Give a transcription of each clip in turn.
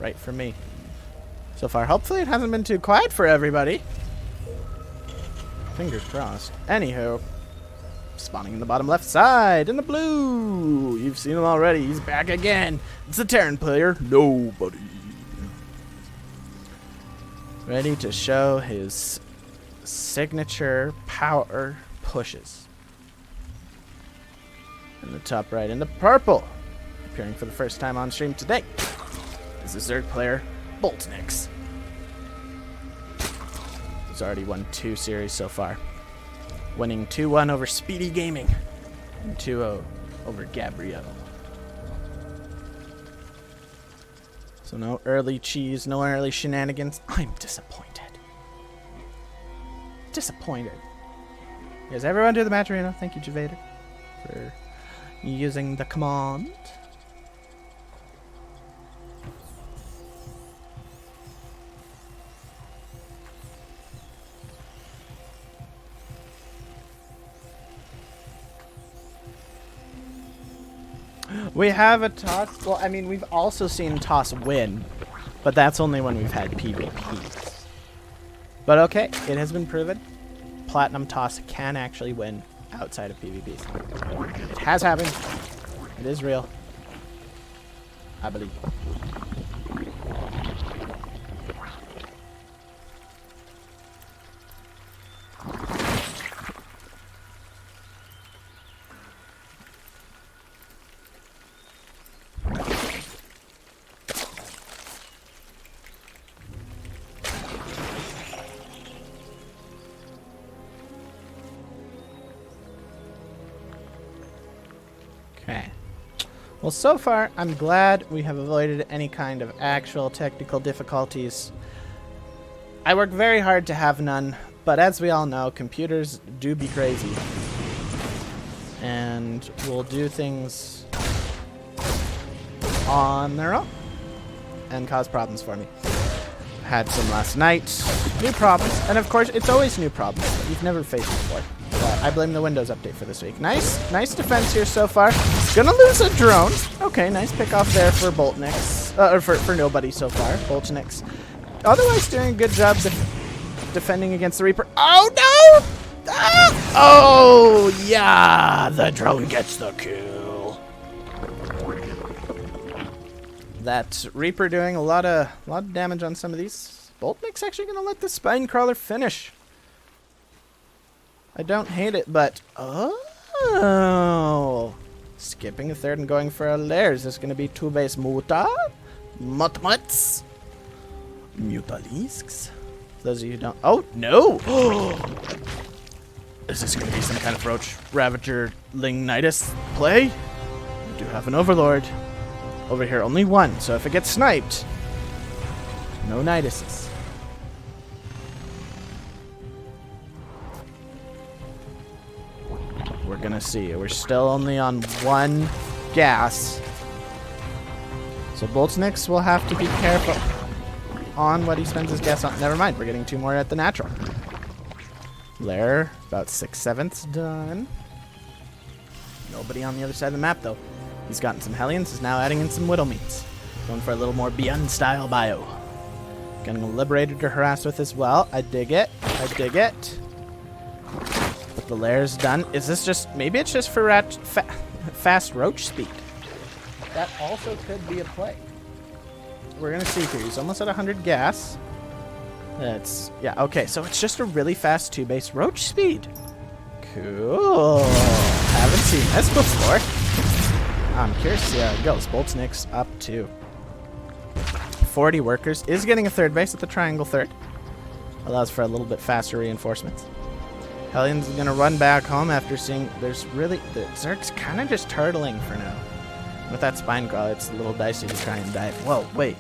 right for me. So far, hopefully it hasn't been too quiet for everybody. Fingers crossed. Anywho, spawning in the bottom left side in the blue. You've seen him already. He's back again. It's the Terran player. Nobody. Ready to show his signature power pushes. In the top right, in the purple, appearing for the first time on stream today, is the Zerg player, Boltnix. He's already won 2 series so far, winning 2-1 over Speedy Gaming and 2-0 over Gabrielle. So no early cheese, no early shenanigans. I'm disappointed. Disappointed. You guys ever run to the match arena? Thank you, TvZ, for using the command. We have a toss. Well, I mean, we've also seen toss win, but that's only when we've had PvPs. But okay, it has been proven Platinum Toss can actually win outside of PvPs. It has happened. It is real. I believe. Okay. Well, so far, I'm glad we have avoided any kind of actual technical difficulties. I work very hard to have none, but as we all know, computers do be crazy. And will do things on their own and cause problems for me. Had some last night. New problems. And of course, it's always new problems that you've never faced before. I blame the Windows update for this week. Nice defense here so far. Gonna lose a drone. Okay, nice pick off there for Boltnix. Or for nobody so far. Boltnix. Otherwise doing a good job defending against the Reaper. Oh no! Ah! Oh yeah! The drone gets the kill. That Reaper doing a lot of damage on some of these. Boltnix actually gonna let the Spine Crawler finish. I don't hate it, but oh, skipping a third and going for a lair. Is this going to be 2-base Muta? Mutmuts? Mutalisks? For those of you who don't. Oh, no! Is this going to be some kind of Roach Ravager Lingnitis play? We do have an Overlord. Over here, only one, so if it gets sniped, no Nitises. We're gonna see. We're still only on 1 gas. So Boltnix will have to be careful on what he spends his gas on. Never mind, we're getting 2 more at the natural. Lair, about 6/7 done. Nobody on the other side of the map though. He's gotten some Hellions, is now adding in some Whittle Meats. Going for a little more Beyond style bio. Getting a Liberator to harass with as well. I dig it. I dig it. The lair's done. Is this just... Maybe it's just for fast roach speed. That also could be a play. We're going to see here. He's almost at 100 gas. That's... Yeah, okay. So it's just a really fast 2-base roach speed. Cool. Haven't seen this before. I'm curious to see how it goes. Boltnix up to 40 workers. Is getting a 3rd base at the triangle 3rd. Allows for a little bit faster reinforcements. Hellions is going to run back home after seeing there's really... The Zerg's kind of just turtling for now. With that Spine Crawler, it's a little dicey to try and dive. Whoa, wait.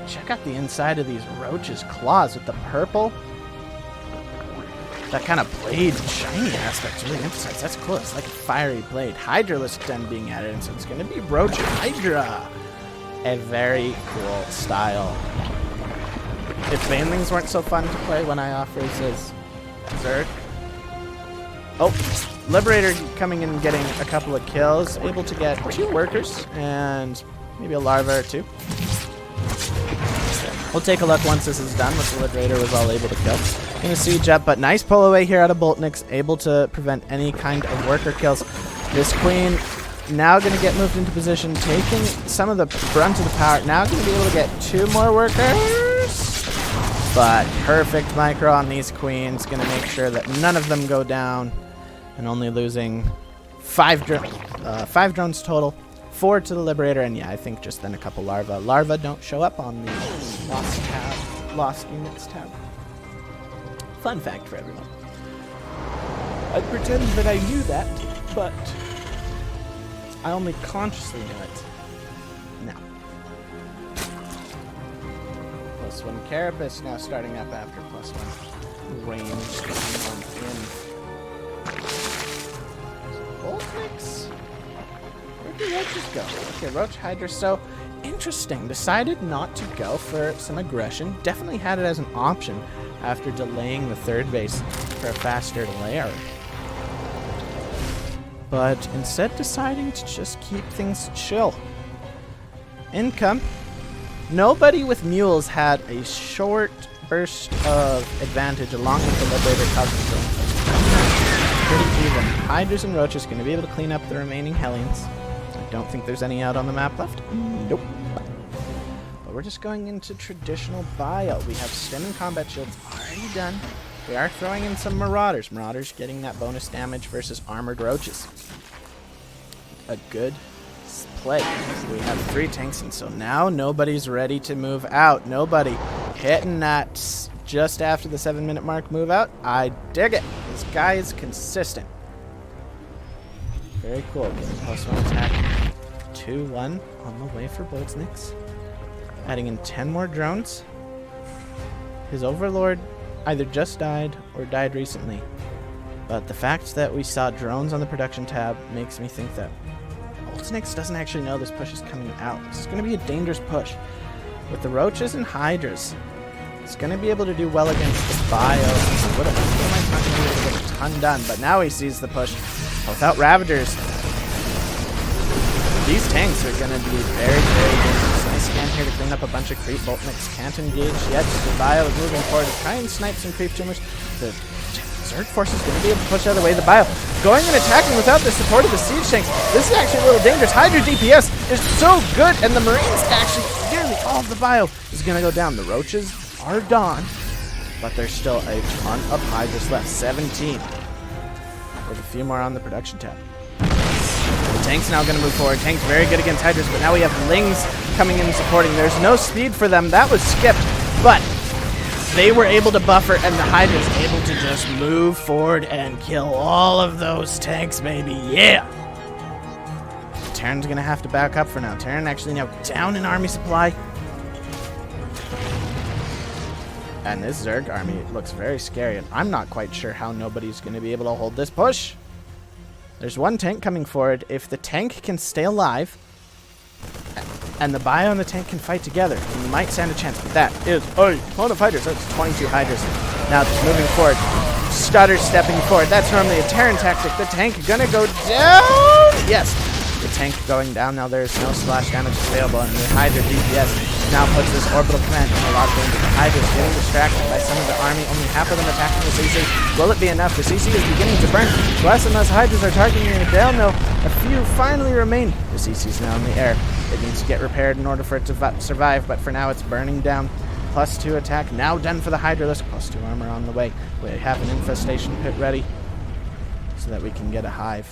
Check out the inside of these roaches' claws with the purple. That kind of blade shiny aspect's really emphasized. That's cool. It's like a fiery blade. Hydralisk then being added, and so it's going to be Roach Hydra. A very cool style. If Banelings weren't so fun to play when I offered his Zerg. Oh, Liberator coming in and getting a couple of kills. Able to get 2 workers and Maybe a larva or two. We'll take a look once this is done, what the Liberator was all able to kill. Gonna siege up, but nice pull away here out of Boltnix, able to prevent any kind of worker kills. This queen now gonna get moved into position, taking some of the brunt of the power. Now gonna be able to get 2 more workers. But perfect micro on these queens, gonna make sure that none of them go down, and only losing 5 drones total. 4 to the Liberator, and yeah, I think just then a couple larva. Larva don't show up on the lost units tab. Fun fact for everyone. I pretend that I knew that, but I only consciously knew it now. +1 Carapace now starting up after +1 range coming on in. Boltnix? Where do roaches go? Okay, Roach Hydra. So interesting. Decided not to go for some aggression. Definitely had it as an option after delaying the 3rd base for a faster layer. But instead deciding to just keep things chill. Income. Nobody with mules had a short burst of advantage along with the Liberator Cosmodrome. Pretty even. Hydras and Roaches going to be able to clean up the remaining Hellions. I don't think there's any out on the map left. Nope. But we're just going into traditional bio. We have Stim and Combat Shields already done. We are throwing in some Marauders. Marauders getting that bonus damage versus Armored Roaches. A good play. We have 3 tanks, and so now nobody's ready to move out. Nobody hitting that just after the 7-minute mark move out. I dig it. This guy is consistent. Very cool. Getting +1 attack. 2-1 on the way for Boltnix. Adding in 10 more drones. His Overlord either just died or died recently. But the fact that we saw drones on the production tab makes me think that Boltnix doesn't actually know this push is coming out. This is going to be a dangerous push. With the Roaches and Hydras, it's going to be able to do well against the bio. What am I not going to be able to get a ton done? But now he sees the push. Without Ravagers, these tanks are going to be very, very dangerous. Nice scan here to clean up a bunch of creep. Boltnix can't engage yet. The bio is moving forward to try and snipe some creep tumors. The Zerg force is going to be able to push out of the way. The bio going and attacking without the support of the siege tanks. This is actually a little dangerous. Hydra DPS is so good, and the Marines actually, nearly all of the bio is going to go down. The Roaches are gone, but there's still a ton of Hydras left. 17. With a few more on the production tab. The tank's now going to move forward. Tank's very good against Hydras, but now we have Lings coming in and supporting. There's no speed for them. That was skipped, but they were able to buffer, and the Hydra's able to just move forward and kill all of those tanks, baby. Yeah! Terran's going to have to back up for now. Terran actually now down in army supply. And this Zerg army looks very scary, and I'm not quite sure how nobody's going to be able to hold this push. There's 1 tank coming forward. If the tank can stay alive, and the bio and the tank can fight together, you might stand a chance. But that is a ton of Hydras. That's 22 Hydras. Now just moving forward. Stutter stepping forward. That's normally a Terran tactic. The tank gonna go down. Yes. The tank going down. Now there's no splash damage available, and the Hydra DPS now puts this orbital command in a lot of danger. The Hydra is getting distracted by some of the army. Only half of them attacking the CC. Will it be enough? The CC is beginning to burn. Less and less Hydras are targeting it down, though. A few finally remain. The CC is now in the air. It needs to get repaired in order for it to survive, but for now it's burning down. +2 attack now done for the Hydralisk. +2 armor on the way. We have an infestation pit ready so that we can get a hive.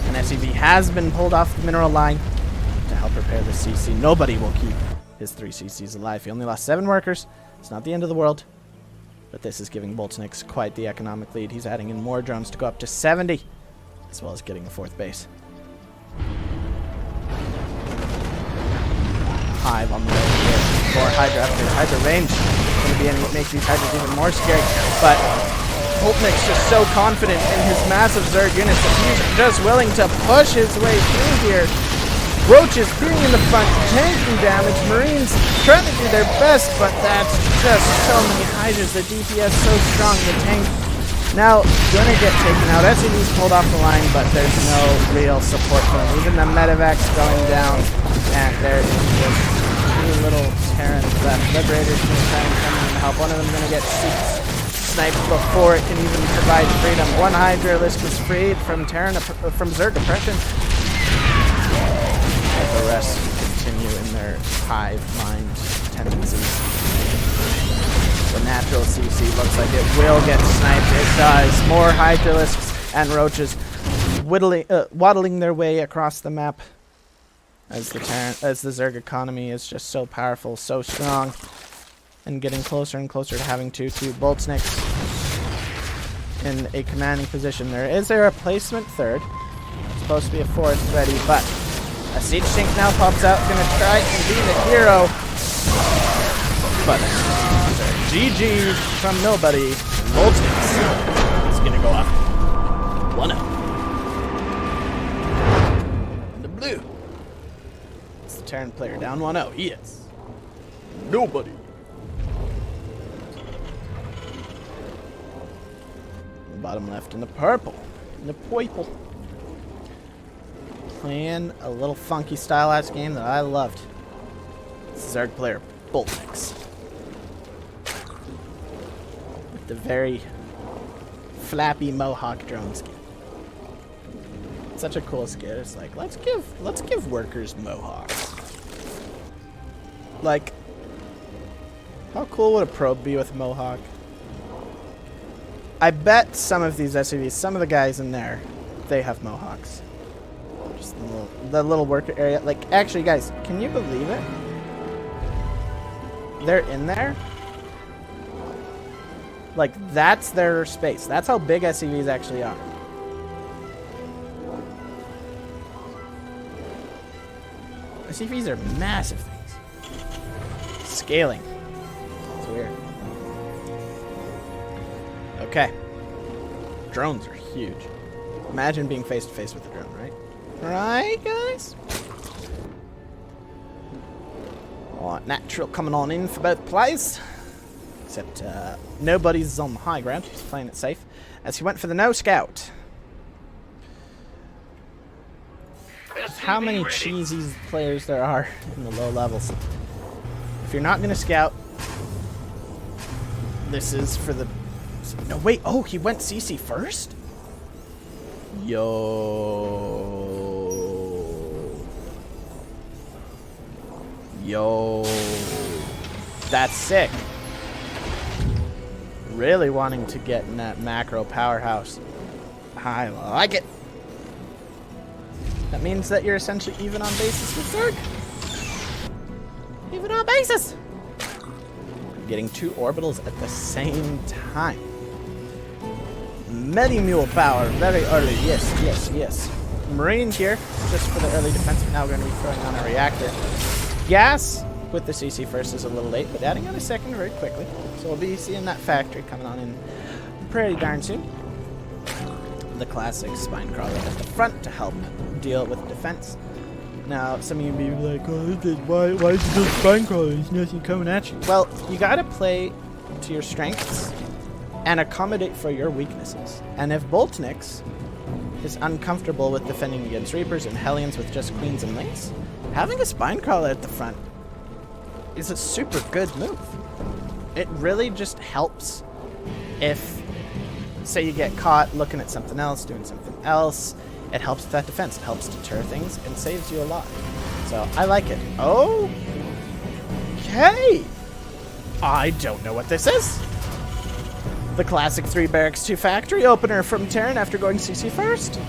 An SCV has been pulled off the mineral line to help repair the CC. Nobody will keep his 3 CCs alive. He only lost 7 workers. It's not the end of the world, but this is giving Boltnix quite the economic lead. He's adding in more drones to go up to 70, as well as getting a 4th base. Hive on the way here for Hydra. Hydra range going to be make these Hydras even more scary, but Boltnix just so confident in his massive Zerg units that he's just willing to push his way through here. Roaches being in the front, tanking damage. Marines trying to do their best, but that's just so many Hydras. The DPS so strong. The tank Now, gonna get taken out. SCV's pulled off the line, but there's no real support for him. Even the medevac's going down, and there is just two little Terrans left. Liberators gonna try and come in and help. One of them gonna get sniped before it can even provide freedom. One Hydralisk was freed from from Zerg oppression. But the rest continue in their hive mind tendencies. The natural CC looks like it will get sniped. It does. More Hydralisks and Roaches waddling their way across the map as the Zerg economy is just so powerful, so strong, and getting closer and closer to having 2-2. Boltnix in a commanding position. There is a replacement third. It's supposed to be a fourth ready, but a Siege Sink now pops out. Gonna try and be the hero. But GG from nobody. Boltnix is gonna go up 1-0. And the blue. It's the Terran player down 1-0. He is nobody. Bottom left in the purple. In the purple. Playing a little funky style-ass game that I loved. Zerg player Boltnix. With the very flappy mohawk drone skin. Such a cool skin. It's like, let's give workers mohawks. Like, how cool would a probe be with a mohawk? I bet some of these SUVs, some of the guys in there, they have mohawks. Just the little worker area. Like, actually, guys, can you believe it? They're in there. Like, that's their space. That's how big SUVs actually are. SUVs are massive things. Scaling. It's weird. Okay. Drones are huge. Imagine being face to face with a drone, right? Right, guys? Alright, natural coming on in for both players. Except nobody's on the high ground. He's playing it safe. As he went for the no scout. How many cheesy players there are in the low levels. If you're not going to scout, this is for the... No, wait. Oh, he went CC first? Yo. That's sick. Really wanting to get in that macro powerhouse. I like it. That means that you're essentially even on basis with Zerg. Even on basis. Getting two orbitals at the same time. Medi-mule power, very early. Yes, yes, yes. Marines here, just for the early defense. Now we're going to be throwing on a reactor. Gas with the CC first is a little late, but adding on a second very quickly. So we'll be seeing that factory coming on in pretty darn soon. The classic spine crawler at the front to help deal with defense. Now, some of you may be like, oh, why is it just spine crawler? There's nothing coming at you. Well, you gotta play to your strengths and accommodate for your weaknesses. And if Boltnix is uncomfortable with defending against Reapers and Hellions with just Queens and Lynx, having a spine crawler at the front is a super good move. It really just helps if, say, you get caught looking at something else, doing something else. It helps with that defense. It helps deter things and saves you a lot. So I like it. Okay. I don't know what this is. The classic 3 barracks 2 factory opener from Terran after going CC first.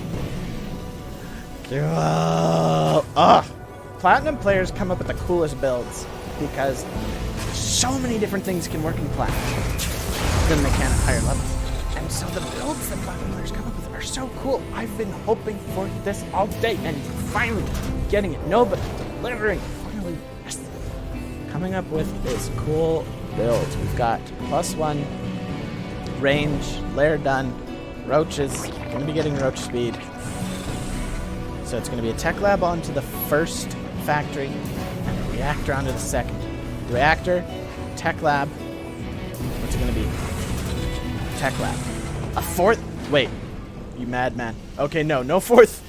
Platinum players come up with the coolest builds because so many different things can work in Platinum than they can at higher levels. And so the builds that Platinum players come up with are so cool. I've been hoping for this all day and finally getting it. Nobody delivering. Finally, yes. Coming up with this cool build. We've got +1 range, layer done, roaches. Going to be getting roach speed. So it's going to be a tech lab onto the first factory and a reactor onto the second. Reactor, tech lab. What's it going to be? Tech lab. A fourth? Wait. You madman. Okay, no fourth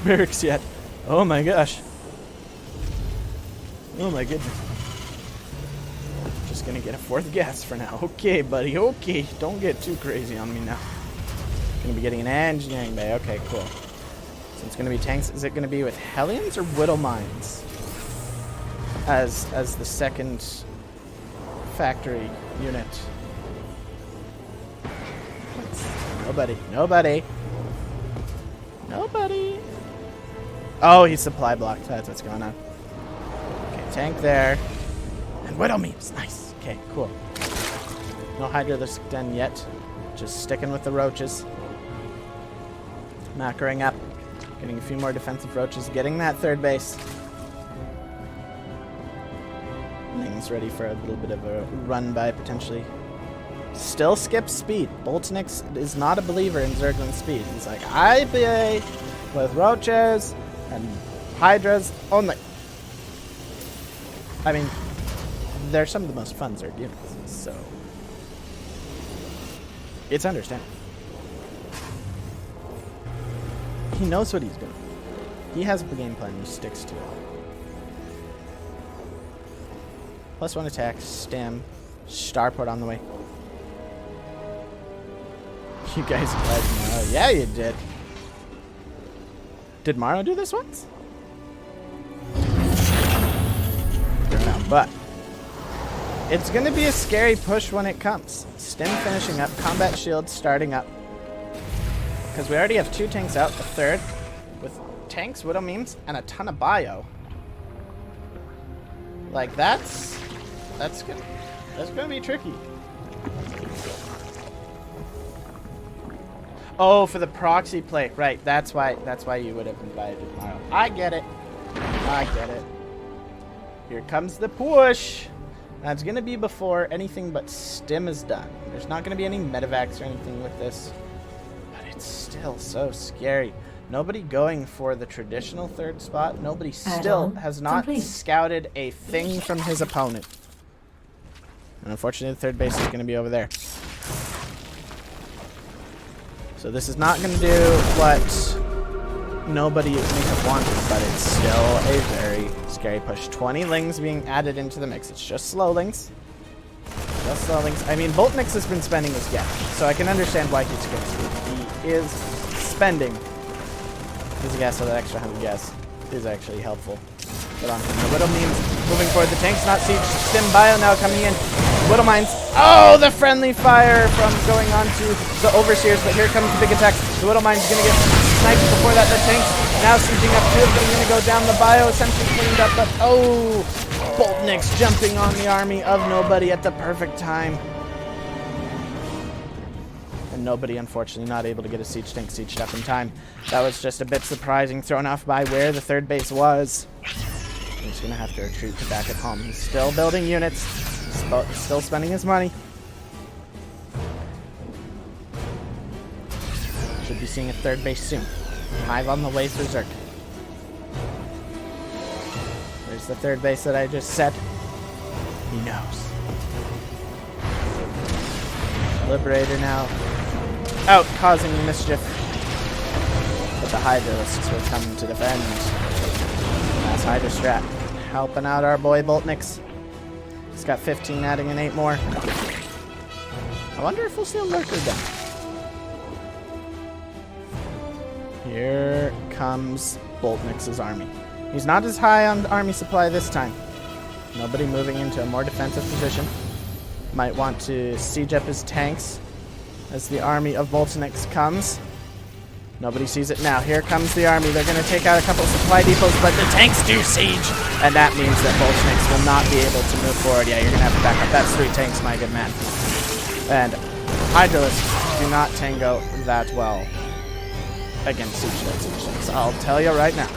barracks yet. Oh my gosh. Oh my goodness. Just gonna get a fourth gas for now. Okay, buddy. Okay. Don't get too crazy on me now. Gonna be getting an engineering bay. Okay, cool. So it's gonna be tanks. Is it gonna be with Hellions or Whittle Mines? As the second factory unit. Nobody. Oh, he's supply blocked. That's what's going on. Okay, tank there. And Whittle Memes. Nice. Okay, cool. No Hydralisk done yet. Just sticking with the roaches. Macroing up. Getting a few more defensive roaches. Getting that third base. Things ready for a little bit of a run by potentially. Still skips speed. Boltnix is not a believer in Zergling speed. He's like, I play with roaches and hydras only. I mean, they're some of the most fun Zerg units, so it's understandable. He knows what he's doing. He has a game plan. He sticks to it. +1 attack, stem, starport on the way. You guys played Morrow. Yeah, you did. Did Morrow do this once? I don't know, but it's going to be a scary push when it comes. Stem finishing up, combat shield starting up. Because we already have 2 tanks out, a third with tanks, Widow Memes, and a ton of bio. Like that's gonna be tricky. Oh, for the proxy play, right? That's why you would have invited Morrow. I get it. Here comes the push. That's gonna be before anything but stim is done. There's not gonna be any medevacs or anything with this, but it's still so scary. Nobody going for the traditional third spot. Nobody still has not scouted a thing from his opponent. And unfortunately, the third base is going to be over there. So this is not going to do what nobody may have wanted, but it's still a very scary push. 20 Lings being added into the mix. It's just slow Lings. Just slow Lings. I mean, Boltnix has been spending his gas, so I can understand why he skips. He is spending his gas, so that extra 100 gas is actually helpful. But on him. The Widow Memes moving forward. The tank's not siege. Stim bio now coming in. Widow Mines. Oh, the friendly fire from going on to the Overseers. But here comes the big attack. The Widow Mines is going to get sniped before that. The tank's now sieging up 2 of them. Going to go down. The bio essentially cleaned up. But oh, Boltnix jumping on the army of nobody at the perfect time. And nobody, unfortunately, not able to get a siege tank sieged up in time. That was just a bit surprising, thrown off by where the third base was. He's going to have to retreat to back at home. He's still building units. He's still spending his money. Should be seeing a third base soon. Hive on the way for Zerg. There's the third base that I just said. He knows. Liberator now out causing mischief. But the Hydralisks will come to defend. Mass Hydra strat. Helping out our boy Boltnix. He's got 15, adding in 8 more. I wonder if we'll see a lurker down. Here comes Boltnix's army. He's not as high on the army supply this time. Nobody moving into a more defensive position. Might want to siege up his tanks as the army of Boltnix comes. Nobody sees it now. Here comes the army. They're going to take out a couple of supply depots, but the tanks do siege. And that means that Boltnix will not be able to move forward. Yeah, you're going to have to back up. That's 3 tanks, my good man. And Hydralisks do not tango that well against siege tanks. I'll tell you right now.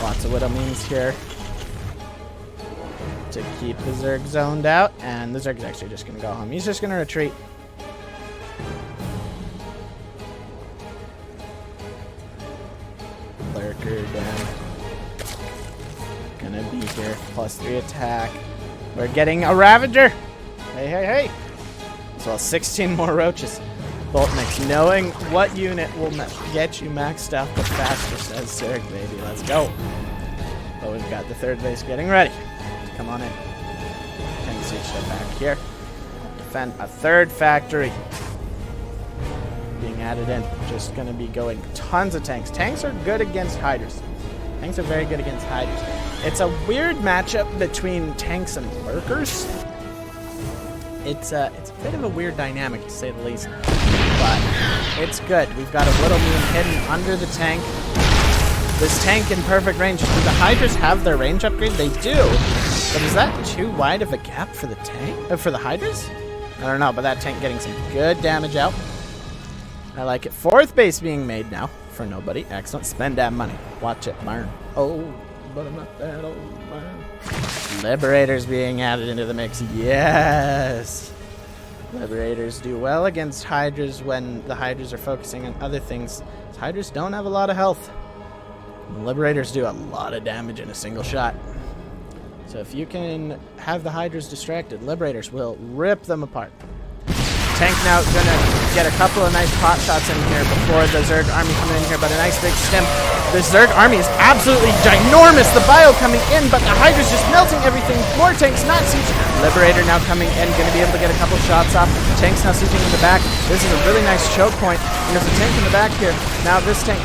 Lots of Widow Memes here to keep the Zerg zoned out. And the Zerg's actually just going to go home. He's just going to retreat. Lurker down. Gonna be here. +3 attack. We're getting a Ravager. Hey, hey, hey! As well as 16 more roaches. Boltnix, knowing what unit will get you maxed out the faster, says Zerg, baby. Let's go. But we've got the third base getting ready. Come on in. Can you see shit back here? Defend a third factory. Being added in. Just going to be going tons of tanks. Tanks are good against hiders. Tanks are very good against hiders. It's a weird matchup between tanks and lurkers. It's a bit of a weird dynamic, to say the least. But it's good. We've got a little moon hidden under the tank. This tank in perfect range. Do the hydras have their range upgrade? They do. But is that too wide of a gap for the tank? For the hydras? I don't know, but that tank getting some good damage out. I like it. Fourth base being made now for nobody. Excellent. Spend that money. Watch it burn. Oh, but I'm not that old, man. Liberators being added into the mix. Yes. Liberators do well against hydras when the hydras are focusing on other things. Hydras don't have a lot of health. The liberators do a lot of damage in a single shot. So if you can have the hydras distracted, liberators will rip them apart. Tank now gonna get a couple of nice pot shots in here before the Zerg army coming in here, but a nice big stim. The Zerg army is absolutely ginormous. The bio coming in, but the Hydra's just melting everything. More tanks, not siege. Liberator now coming in, gonna be able to get a couple shots off. Tanks now sieging in the back. This is a really nice choke point. And there's a tank in the back here. Now this tank,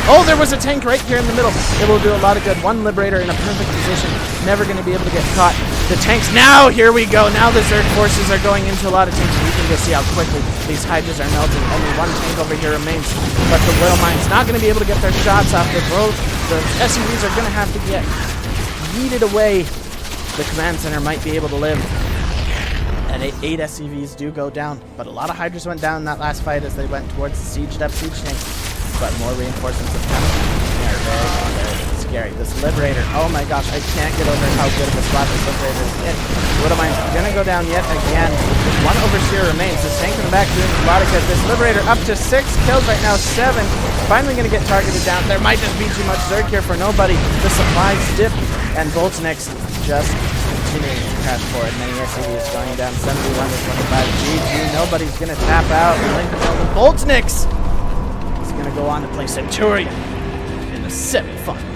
oh, there was a tank right here in the middle. It will do a lot of good. One Liberator in a perfect position. Never gonna be able to get caught. The tanks, now here we go. Now the Zerg forces are going into a lot of tanks. You can just see how quickly these hydras are melting. Only one tank over here remains. But the Will Mine's not going to be able to get their shots off. The SUVs are going to have to get yeeted away. The command center might be able to live. And 8 SUVs do go down. But a lot of hydras went down in that last fight as they went towards the sieged up siege tanks. But more reinforcements have come. They're very scary. This Liberator, oh my gosh, I can't get over how good of a spot this Liberator is in. Widowmine's gonna go down yet again. One Overseer remains. This tank in the back doing a lot of good. This Liberator up to 6 kills right now, 7. Finally gonna get targeted down. There might just be too much Zerg here for nobody. The supplies dip, and Boltnix just continuing to crash forward. Many SCVs going down, 71 to 25. GG, nobody's gonna tap out. Boltnix is gonna go on to play Centurion in the semi-final.